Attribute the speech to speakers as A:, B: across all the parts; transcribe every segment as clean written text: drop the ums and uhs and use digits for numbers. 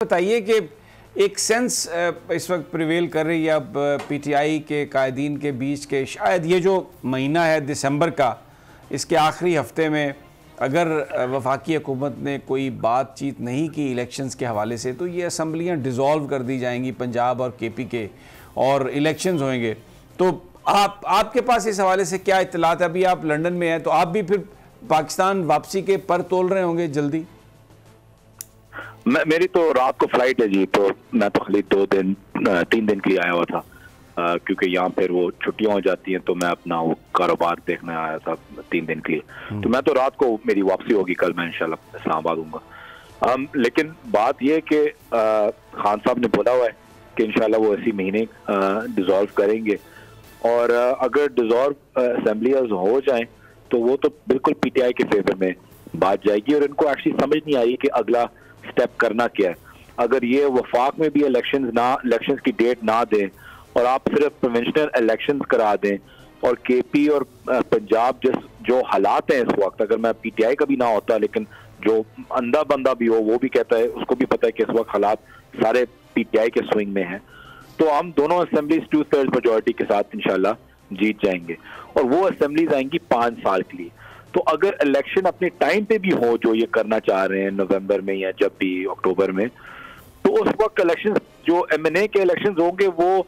A: बताइए कि एक सेंस इस वक्त प्रिवेल कर रही है अब पीटीआई के कायदीन के बीच के शायद ये जो महीना है दिसंबर का, इसके आखिरी हफ्ते में अगर वफाकी हुकूमत ने कोई बातचीत नहीं की इलेक्शंस के हवाले से तो ये असम्बलियाँ डिज़ोल्व कर दी जाएंगी पंजाब और केपी के, और इलेक्शंस होंगे। तो आपके पास इस हवाले से क्या इत्तलात है? अभी आप लंदन में हैं तो आप भी फिर पाकिस्तान वापसी के पर तोल रहे होंगे जल्दी?
B: मेरी तो रात को फ्लाइट है जी, तो मैं तो खाली 3 दिन के लिए आया हुआ था क्योंकि यहाँ फिर वो छुट्टियां हो जाती हैं, तो मैं अपना वो कारोबार देखने आया था 3 दिन के लिए। तो मैं तो रात को मेरी वापसी होगी, कल मैं इंशाल्लाह इस्लामाबाद हूँगा। लेकिन बात यह कि खान साहब ने बोला हुआ है कि इंशाल्लाह वो इसी महीने डिज़ोल्व करेंगे, और अगर डिज़ोल्व असेंबलियाज हो जाएं तो वो तो बिल्कुल पीटीआई के फेवर में बात जाएगी, और इनको एक्चुअली समझ नहीं आई कि अगला स्टेप करना क्या है। अगर ये वफाक में भी इलेक्शंस की डेट ना दें और आप सिर्फ प्रोविंशियल इलेक्शंस करा दें, और केपी और पंजाब जो हालात हैं इस वक्त, अगर मैं पीटीआई का भी ना होता लेकिन जो अंधा बंदा भी हो वो भी कहता है, उसको भी पता है कि इस वक्त हालात सारे पीटीआई के स्विंग में हैं, तो हम दोनों असेंबलीज 2/3 मेजोरिटी के साथ इंशाल्लाह जीत जाएंगे, और वो असेंबलीज आएंगी 5 साल के लिए। तो अगर इलेक्शन अपने टाइम पे भी हो जो ये करना चाह रहे हैं नवंबर में या जब भी अक्टूबर में, तो उस वक्त इलेक्शन जो एमएनए के इलेक्शन होंगे वो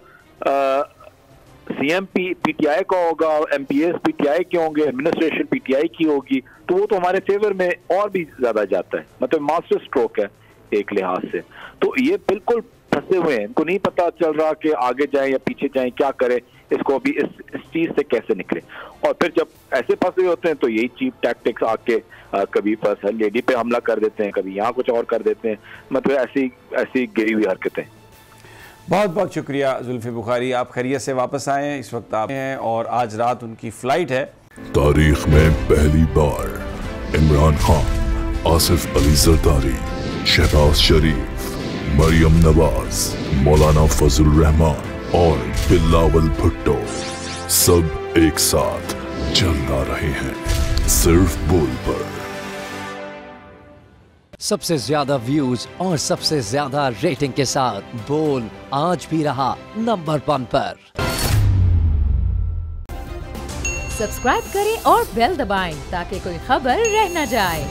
B: सीएम पीटीआई का होगा, एमपीएस पीटीआई के होंगे, एडमिनिस्ट्रेशन पीटीआई की होगी, तो वो तो हमारे फेवर में और भी ज्यादा जाता है। मतलब मास्टर स्ट्रोक है एक लिहाज से। तो ये बिल्कुल फंसे हुए हैं, इनको नहीं पता चल रहा कि आगे जाएं या पीछे जाएं, क्या करें, इसको अभी इस चीज से कैसे निकले। और फिर जब ऐसे फंसे होते हैं तो यही चीप टैक्टिक्स आके कभी फर्स्ट लेडी पे हमला कर देते हैं, कभी यहाँ कुछ और कर देते हैं, मतलब ऐसी गिरी हुई हरकतें।
A: बहुत बहुत शुक्रिया जुल्फी बुखारी, आप खैरियत से वापस आए हैं। इस वक्त आप हैं और आज रात उनकी फ्लाइट है।
C: तारीख में पहली बार इमरान खान, आसिफ अली जरदारी, शहबाज शरीफ, मरियम नवाज, मौलाना फजल रहमान और बिलावल भुट्टो सब एक साथ चल आ रहे हैं सिर्फ बोल पर।
D: सबसे ज्यादा व्यूज और सबसे ज्यादा रेटिंग के साथ बोल आज भी रहा नंबर 1 पर।
E: सब्सक्राइब करें और बेल दबाएं ताकि कोई खबर रह न जाए।